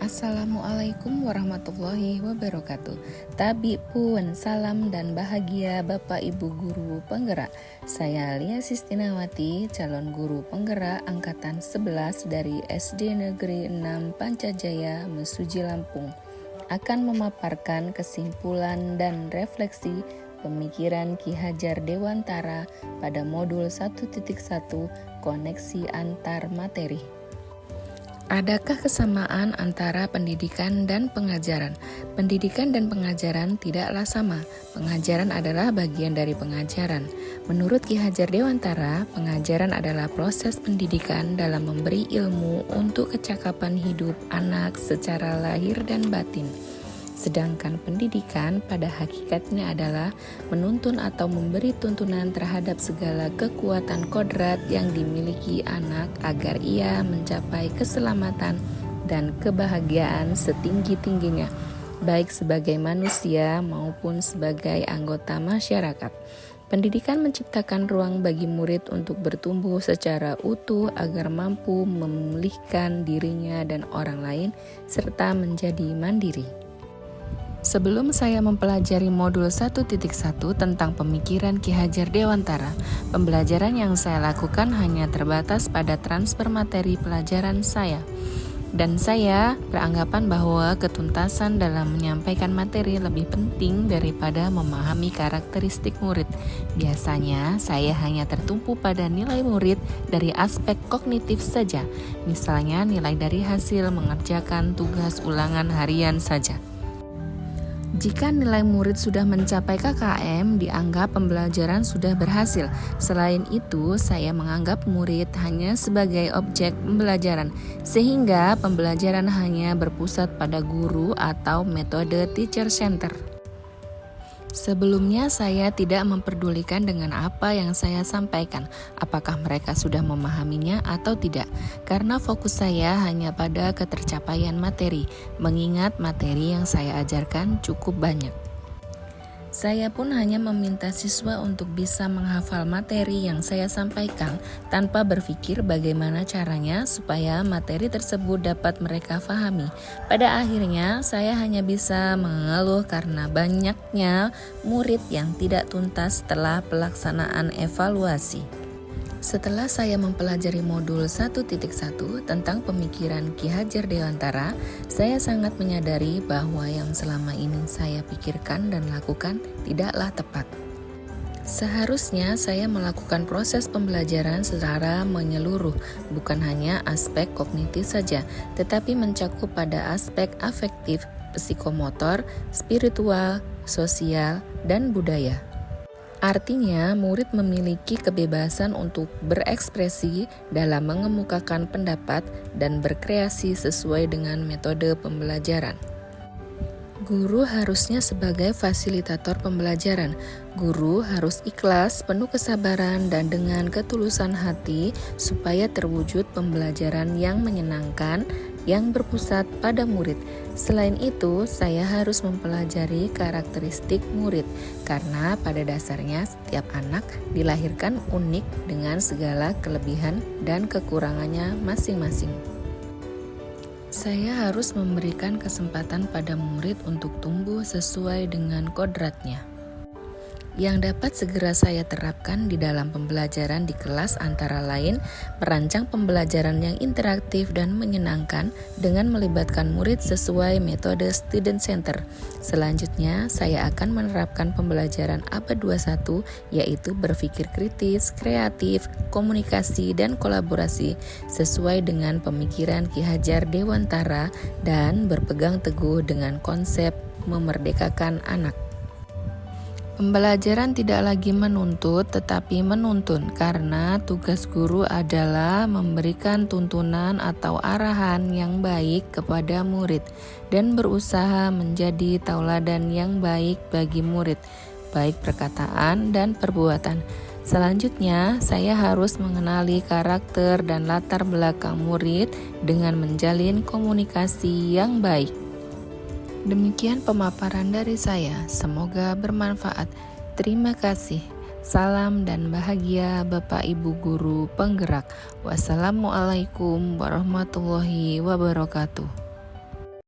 Assalamualaikum warahmatullahi wabarakatuh. Tabi pun salam dan bahagia Bapak Ibu Guru Penggerak. Saya Lia Sistinawati, calon guru penggerak angkatan 11 dari SD Negeri 6 Pancajaya, Mesuji, Lampung, akan memaparkan kesimpulan dan refleksi pemikiran Ki Hajar Dewantara pada modul 1.1 koneksi antar materi. Adakah kesamaan antara pendidikan dan pengajaran? Pendidikan dan pengajaran tidaklah sama. Pengajaran adalah bagian dari pengajaran. Menurut Ki Hajar Dewantara, pengajaran adalah proses pendidikan dalam memberi ilmu untuk kecakapan hidup anak secara lahir dan batin. Sedangkan pendidikan pada hakikatnya adalah menuntun atau memberi tuntunan terhadap segala kekuatan kodrat yang dimiliki anak agar ia mencapai keselamatan dan kebahagiaan setinggi-tingginya, baik sebagai manusia maupun sebagai anggota masyarakat. Pendidikan menciptakan ruang bagi murid untuk bertumbuh secara utuh agar mampu memulihkan dirinya dan orang lain serta menjadi mandiri. Sebelum saya mempelajari modul 1.1 tentang pemikiran Ki Hajar Dewantara, pembelajaran yang saya lakukan hanya terbatas pada transfer materi pelajaran saya. Dan saya beranggapan bahwa ketuntasan dalam menyampaikan materi lebih penting daripada memahami karakteristik murid. Biasanya saya hanya tertumpu pada nilai murid dari aspek kognitif saja, misalnya nilai dari hasil mengerjakan tugas ulangan harian saja. Jika nilai murid sudah mencapai KKM, dianggap pembelajaran sudah berhasil. Selain itu, saya menganggap murid hanya sebagai objek pembelajaran, sehingga pembelajaran hanya berpusat pada guru atau metode teacher center. Sebelumnya saya tidak memperdulikan dengan apa yang saya sampaikan, apakah mereka sudah memahaminya atau tidak, karena fokus saya hanya pada ketercapaian materi, mengingat materi yang saya ajarkan cukup banyak. Saya pun hanya meminta siswa untuk bisa menghafal materi yang saya sampaikan tanpa berpikir bagaimana caranya supaya materi tersebut dapat mereka pahami. Pada akhirnya, saya hanya bisa mengeluh karena banyaknya murid yang tidak tuntas setelah pelaksanaan evaluasi. Setelah saya mempelajari modul 1.1 tentang pemikiran Ki Hajar Dewantara, saya sangat menyadari bahwa yang selama ini saya pikirkan dan lakukan tidaklah tepat. Seharusnya saya melakukan proses pembelajaran secara menyeluruh, bukan hanya aspek kognitif saja, tetapi mencakup pada aspek afektif, psikomotor, spiritual, sosial, dan budaya. Artinya, murid memiliki kebebasan untuk berekspresi dalam mengemukakan pendapat dan berkreasi sesuai dengan metode pembelajaran. Guru harusnya sebagai fasilitator pembelajaran. Guru harus ikhlas, penuh kesabaran, dan dengan ketulusan hati supaya terwujud pembelajaran yang menyenangkan, yang berpusat pada murid. Selain itu, saya harus mempelajari karakteristik murid, karena pada dasarnya setiap anak dilahirkan unik dengan segala kelebihan dan kekurangannya masing-masing. Saya harus memberikan kesempatan pada murid untuk tumbuh sesuai dengan kodratnya. Yang dapat segera saya terapkan di dalam pembelajaran di kelas antara lain merancang pembelajaran yang interaktif dan menyenangkan dengan melibatkan murid sesuai metode student center. Selanjutnya, saya akan menerapkan pembelajaran abad 21 yaitu berpikir kritis, kreatif, komunikasi, dan kolaborasi sesuai dengan pemikiran Ki Hajar Dewantara dan berpegang teguh dengan konsep memerdekakan anak. Pembelajaran tidak lagi menuntut tetapi menuntun, karena tugas guru adalah memberikan tuntunan atau arahan yang baik kepada murid dan berusaha menjadi tauladan yang baik bagi murid, baik perkataan dan perbuatan. Selanjutnya, saya harus mengenali karakter dan latar belakang murid dengan menjalin komunikasi yang baik. Demikian pemaparan dari saya, semoga bermanfaat. Terima kasih. Salam dan bahagia Bapak Ibu Guru Penggerak. Wassalamualaikum warahmatullahi wabarakatuh.